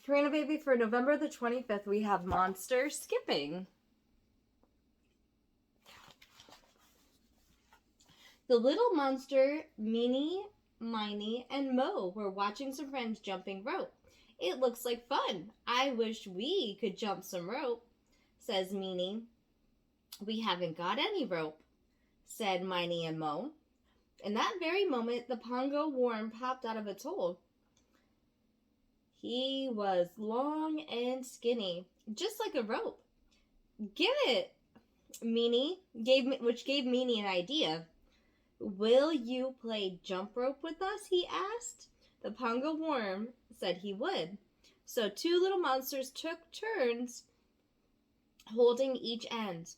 Karina baby, for November the 25th, we have monster skipping. The little monster, Meanie, Miney, and Mo were watching some friends jumping rope. It looks like fun. I wish we could jump some rope, says Meanie. We haven't got any rope, said Miney and Mo. In that very moment, the Pongo worm popped out of its hole. He was long and skinny, just like a rope. Give it, Meanie, which gave Meanie an idea. Will you play jump rope with us? He asked. The Pongo worm said he would. So two little monsters took turns holding each end.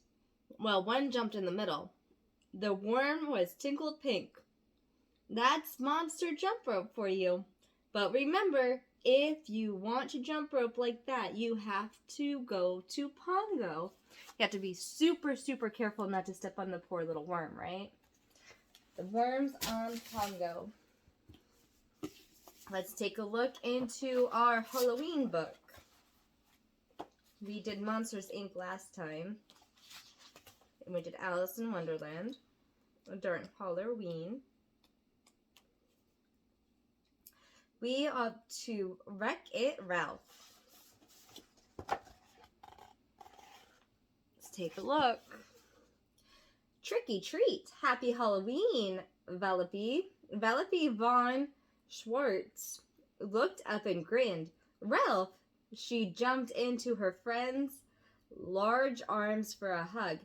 Well, one jumped in the middle. The worm was tinkled pink. That's monster jump rope for you. But remember, if you want to jump rope like that, you have to go to Pongo. You have to be super, super careful not to step on the poor little worm, right? The worms on Pongo. Let's take a look into our Halloween book. We did Monsters, Inc. last time. And we did Alice in Wonderland during Halloween. We are to Wreck-It Ralph. Let's take a look. Tricky treat. Happy Halloween, Vanellope. Vanellope von Schwartz looked up and grinned. Ralph, she jumped into her friend's large arms for a hug.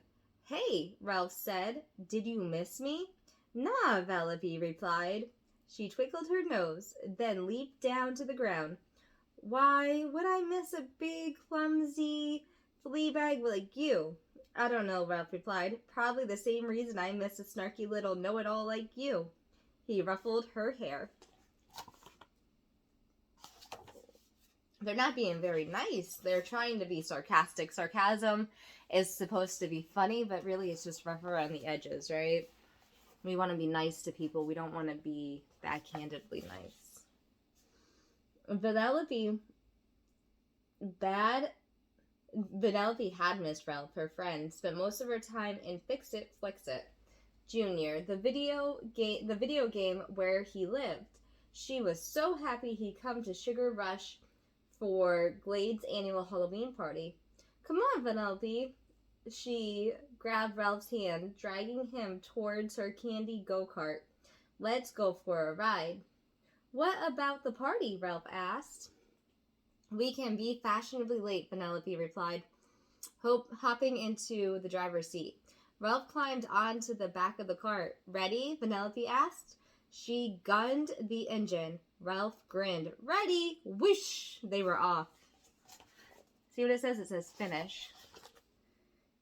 Hey, Ralph said, did you miss me? Nah, Vanellope replied. She twinkled her nose, then leaped down to the ground. Why would I miss a big, clumsy flea bag like you? I don't know, Ralph replied. Probably the same reason I miss a snarky little know-it-all like you. He ruffled her hair. They're not being very nice. They're trying to be sarcastic. Sarcasm is supposed to be funny, but really it's just rough around the edges, right? We want to be nice to people. We don't want to be backhandedly nice. Vanellope had missed Ralph, her friend, spent most of her time in Fix-It, Flex-It Jr., the video game where he lived. She was so happy he'd come to Sugar Rush for Glade's annual Halloween party. Come on, Vanellope. She grabbed Ralph's hand, dragging him towards her candy go-kart. Let's go for a ride. What about the party? Ralph asked. We can be fashionably late, Vanellope replied, hopping into the driver's seat. Ralph climbed onto the back of the cart. Ready? Vanellope asked. She gunned the engine. Ralph grinned. Ready! Whoosh! They were off. See what it says? It says finish.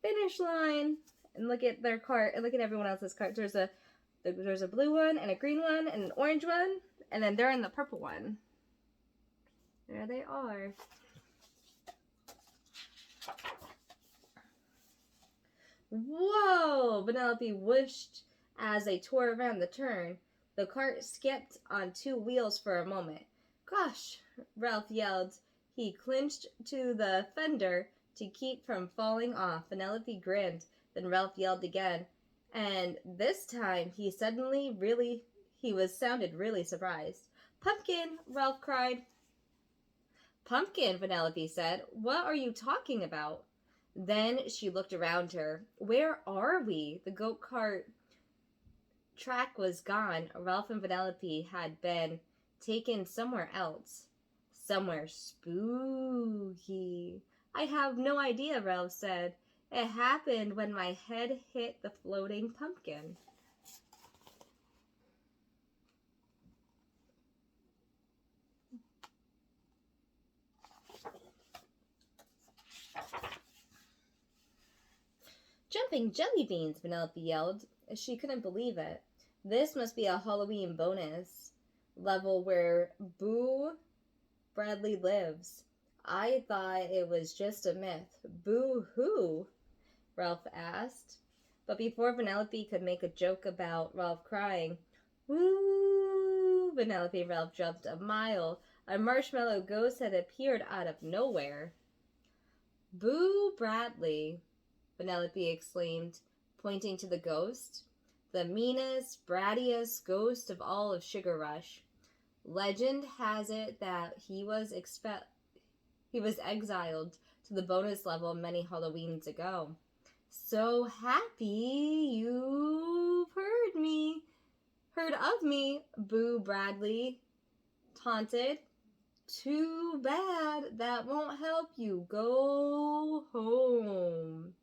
Finish line. And look at their cart. And look at everyone else's cart. There's a blue one and a green one and an orange one. And then they're in the purple one. There they are. Whoa! Vanellope whooshed as they tore around the turn. The cart skipped on two wheels for a moment. Gosh, Ralph yelled. He clinched to the fender to keep from falling off. Vanellope grinned. Then Ralph yelled again. And this time he sounded really surprised. Pumpkin, Ralph cried. Pumpkin, Vanellope said. What are you talking about? Then she looked around her. Where are we? The go-kart track was gone. Ralph and Vanellope had been taken somewhere else. Somewhere spooky. I have no idea, Ralph said. It happened when my head hit the floating pumpkin. Jumping jelly beans, Vanellope yelled. She couldn't believe it. This must be a Halloween bonus level where Boo Bradley lives. I thought it was just a myth. Boo-hoo? Ralph asked. But before Vanellope could make a joke about Ralph crying, woo, Vanellope Ralph jumped a mile A marshmallow ghost had appeared out of nowhere. "Boo Bradley," Penelope exclaimed, pointing to the ghost. "The meanest, brattiest ghost of all of Sugar Rush. Legend has it that he was exiled to the bonus level many Halloweens ago." "So happy you've heard of me," Boo Bradley taunted. "Too bad that won't help you go home."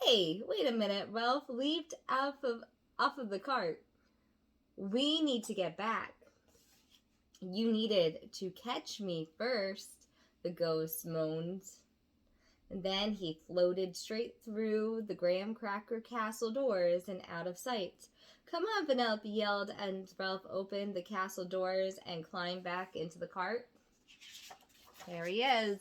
"Hey, wait a minute," Ralph leaped off of the cart. "We need to get back." "You needed to catch me first," the ghost moaned. And then he floated straight through the graham cracker castle doors and out of sight. "Come on," Penelope yelled, and Ralph opened the castle doors and climbed back into the cart. There he is.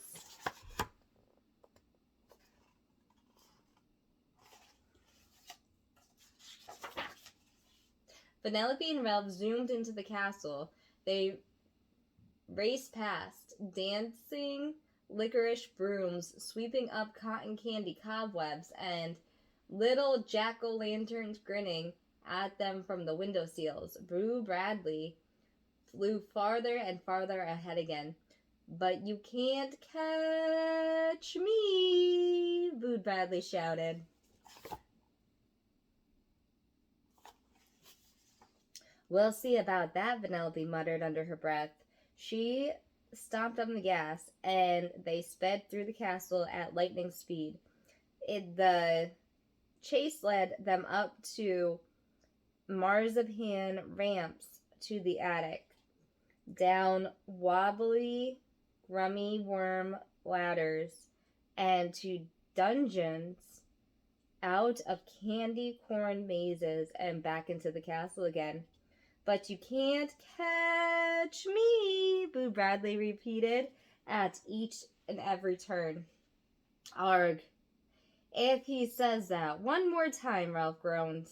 Penelope and Ralph zoomed into the castle. They raced past, dancing licorice brooms sweeping up cotton candy cobwebs and little jack-o'-lanterns grinning at them from the window sills. Boo Bradley flew farther and farther ahead again. "But you can't catch me," Boo Bradley shouted. "We'll see about that," Penelope muttered under her breath. She stomped on the gas, and they sped through the castle at lightning speed. The chase led them up to marzipan ramps to the attic, down wobbly, grummy worm ladders, and to dungeons, out of candy corn mazes, and back into the castle again. "But you can't catch me," Boo Bradley repeated at each and every turn. "Arg. If he says that one more time," Ralph groaned.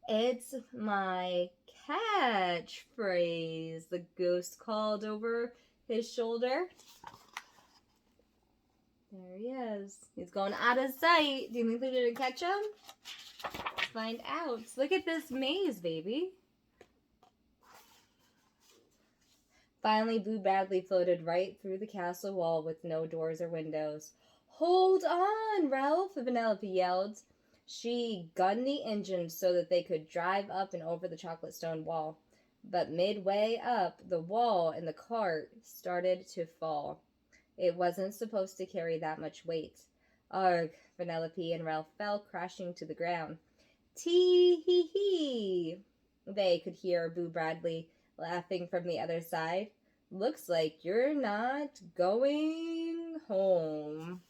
"It's my catchphrase," the ghost called over his shoulder. There he is. He's going out of sight. Do you think they're going to catch him? Let's find out. Look at this maze, baby. Finally, Boo Bradley floated right through the castle wall with no doors or windows. "Hold on, Ralph," Penelope yelled. She gunned the engine so that they could drive up and over the chocolate stone wall. But midway up the wall and the cart started to fall. It wasn't supposed to carry that much weight. "Arg," Penelope and Ralph fell crashing to the ground. "Tee-hee-hee," they could hear Boo Bradley laughing from the other side. "Looks like you're not going home."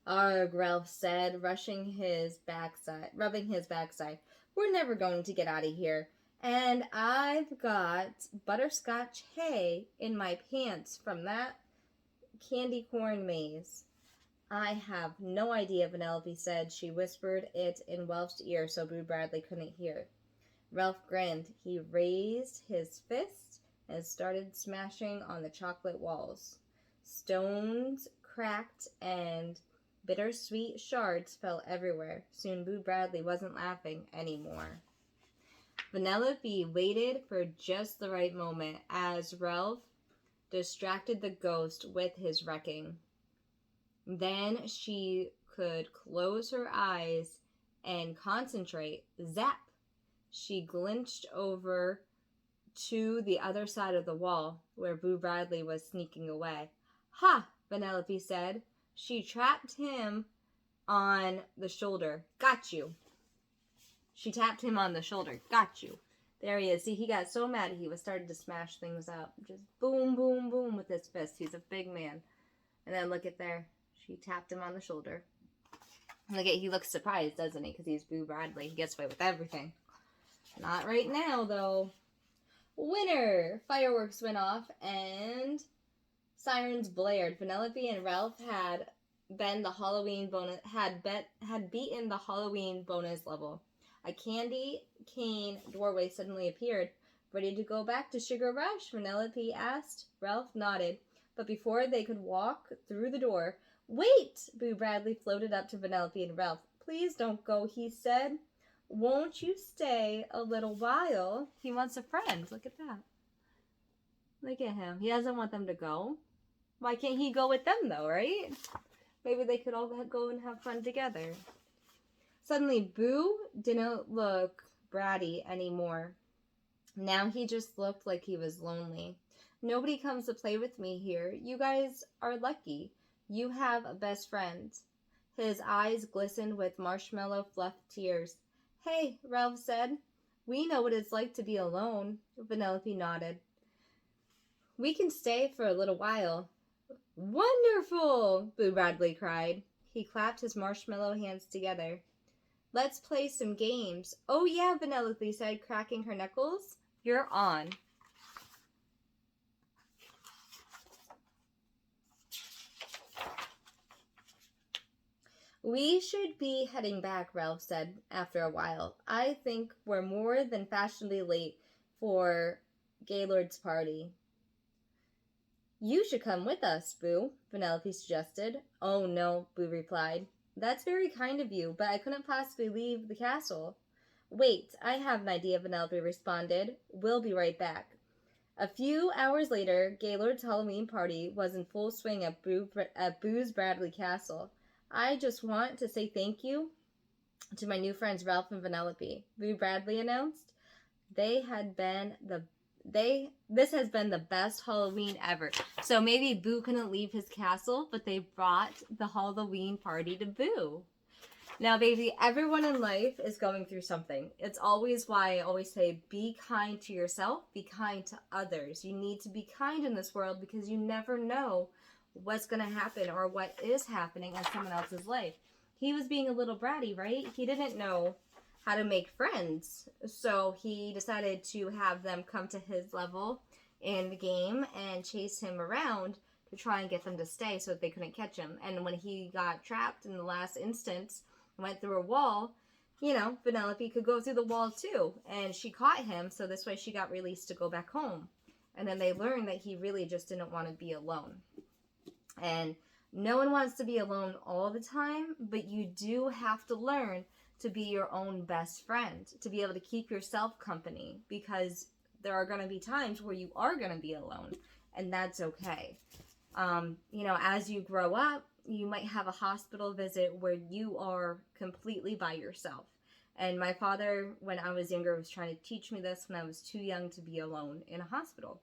"Arg," Ralph said, rubbing his backside. "We're never going to get out of here. And I've got butterscotch hay in my pants from that candy corn maze." "I have no idea," Penelope said. She whispered it in Ralph's ear so Boo Bradley couldn't hear. Ralph grinned. He raised his fist and started smashing on the chocolate walls. Stones cracked and bittersweet shards fell everywhere. Soon Boo Bradley wasn't laughing anymore. Penelope waited for just the right moment as Ralph distracted the ghost with his wrecking. Then she could close her eyes and concentrate. Zap! She glimpsed over to the other side of the wall, where Boo Bradley was sneaking away. "Ha!" Penelope said. She tapped him on the shoulder. "Got you." She tapped him on the shoulder. "Got you." There he is. See, he got so mad he was starting to smash things up. Just boom, boom, boom with his fist. He's a big man. And then look at there. She tapped him on the shoulder. Look at, he looks surprised, doesn't he? Because he's Boo Bradley. He gets away with everything. Not right now, though. Winner! Fireworks went off and sirens blared. Penelope and Ralph had been the Halloween bonus had beaten the Halloween bonus level. A candy cane doorway suddenly appeared. Ready to go back to Sugar Rush? Penelope asked. Ralph nodded, but before they could walk through the door, wait! Boo Bradley floated up to Penelope and Ralph. Please don't go, he said. Won't you stay a little while? He wants a friend. Look at that. Look at him. He doesn't want them to go. Why can't he go with them, though, right? Maybe they could all go and have fun together. Suddenly, Boo didn't look bratty anymore. Now he just looked like he was lonely. Nobody comes to play with me here. You guys are lucky. You have a best friend. His eyes glistened with marshmallow fluff tears. Hey, Ralph said. We know what it's like to be alone. Penelope nodded. We can stay for a little while. Wonderful! Boo Bradley cried. He clapped his marshmallow hands together. Let's play some games. Oh yeah, Penelope said, cracking her knuckles. You're on. We should be heading back, Ralph said after a while. I think we're more than fashionably late for Gaylord's party. You should come with us, Boo, Penelope suggested. Oh no, Boo replied. That's very kind of you, but I couldn't possibly leave the castle. Wait, I have an idea, Penelope responded. We'll be right back. A few hours later, Gaylord's Halloween party was in full swing at Boo's Bradley Castle. I just want to say thank you to my new friends Ralph and Penelope, Boo Bradley announced. This has been the best Halloween ever. So maybe Boo couldn't leave his castle, but they brought the Halloween party to Boo. Now, baby, everyone in life is going through something. It's always why I always say, be kind to yourself, be kind to others. You need to be kind in this world because you never know what's going to happen or what is happening in someone else's life. He was being a little bratty, right? He didn't know how to make friends. So he decided to have them come to his level in the game and chase him around to try and get them to stay so that they couldn't catch him. And when he got trapped in the last instance, went through a wall, Penelope could go through the wall too. And she caught him, so this way she got released to go back home. And then they learned that he really just didn't want to be alone. And no one wants to be alone all the time, but you do have to learn to be your own best friend, to be able to keep yourself company, because there are going to be times where you are going to be alone, and that's okay. As you grow up, you might have a hospital visit where you are completely by yourself. And my father, when I was younger, was trying to teach me this when I was too young to be alone in a hospital.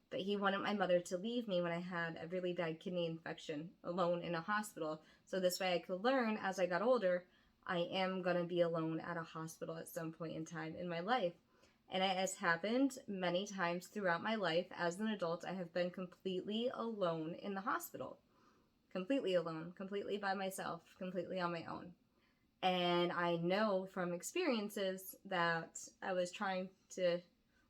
But he wanted my mother to leave me when I had a really bad kidney infection alone in a hospital. So this way I could learn as I got older, I am going to be alone at a hospital at some point in time in my life. And it has happened many times throughout my life. As an adult, I have been completely alone in the hospital. Completely alone, completely by myself, completely on my own. And I know from experiences that I was trying to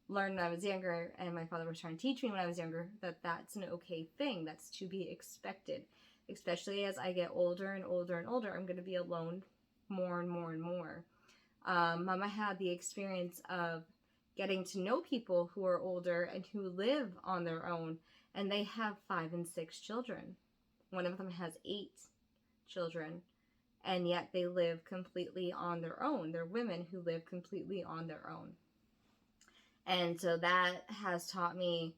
learn when I was younger, and my father was trying to teach me when I was younger, that that's an okay thing. That's to be expected. Especially as I get older and older and older, I'm going to be alone more and more and more. Mama had the experience of getting to know people who are older and who live on their own, and they have 5 and 6 children. One of them has 8 children, and yet they live completely on their own. They're women who live completely on their own. And so that has taught me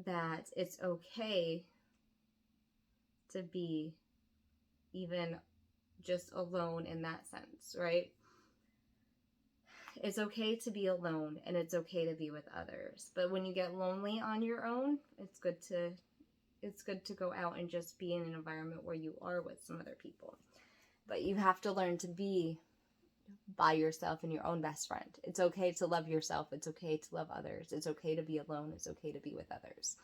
that it's okay to be even just alone in that sense, right? It's okay to be alone, and it's okay to be with others. But when you get lonely on your own, it's good to go out and just be in an environment where you are with some other people. But you have to learn to be by yourself and your own best friend. It's okay to love yourself. It's okay to love others. It's okay to be alone. It's okay to be with others.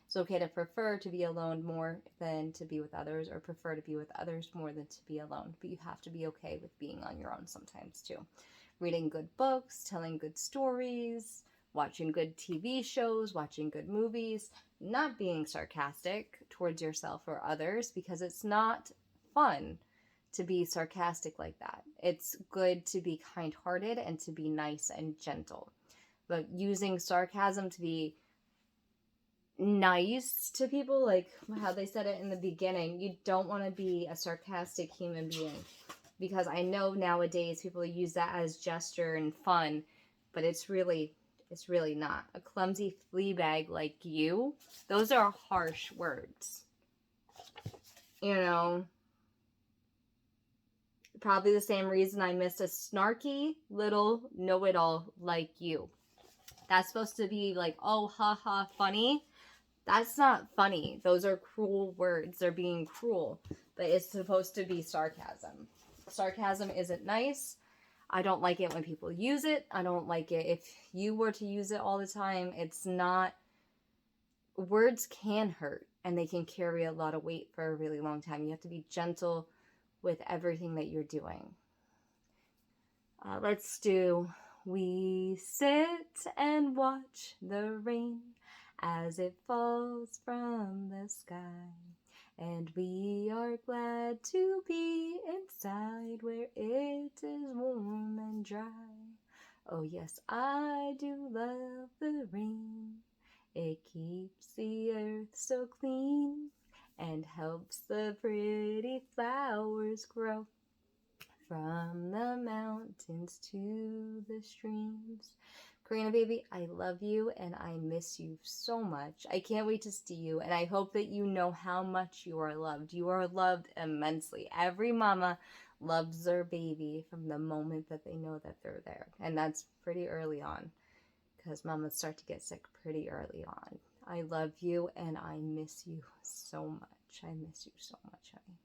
It's okay to prefer to be alone more than to be with others, or prefer to be with others more than to be alone. But you have to be okay with being on your own sometimes too. Reading good books, telling good stories, watching good TV shows, watching good movies, not being sarcastic towards yourself or others, because it's not fun to be sarcastic like that. It's good to be kind-hearted and to be nice and gentle. But using sarcasm to be nice to people, like how they said it in the beginning, you don't want to be a sarcastic human being. Because I know nowadays people use that as gesture and fun, but it's really not. A clumsy flea bag like you, those are harsh words. You know, probably the same reason I miss a snarky little know-it-all like you. That's supposed to be like, oh, haha, funny. That's not funny. Those are cruel words. They're being cruel. But it's supposed to be sarcasm. Sarcasm isn't nice. I don't like it when people use it. I don't like it if you were to use it all the time. It's not... Words can hurt, and they can carry a lot of weight for a really long time. You have to be gentle with everything that you're doing. Let's do... We sit and watch the rain as it falls from the sky, and we are glad to be inside where it is warm and dry. Oh yes, I do love the rain. It keeps the earth so clean and helps the pretty flowers grow. From the mountains to the streams. Karina, baby, I love you and I miss you so much. I can't wait to see you, and I hope that you know how much you are loved. You are loved immensely. Every mama loves their baby from the moment that they know that they're there. And that's pretty early on, because mamas start to get sick pretty early on. I love you and I miss you so much. I miss you so much, honey.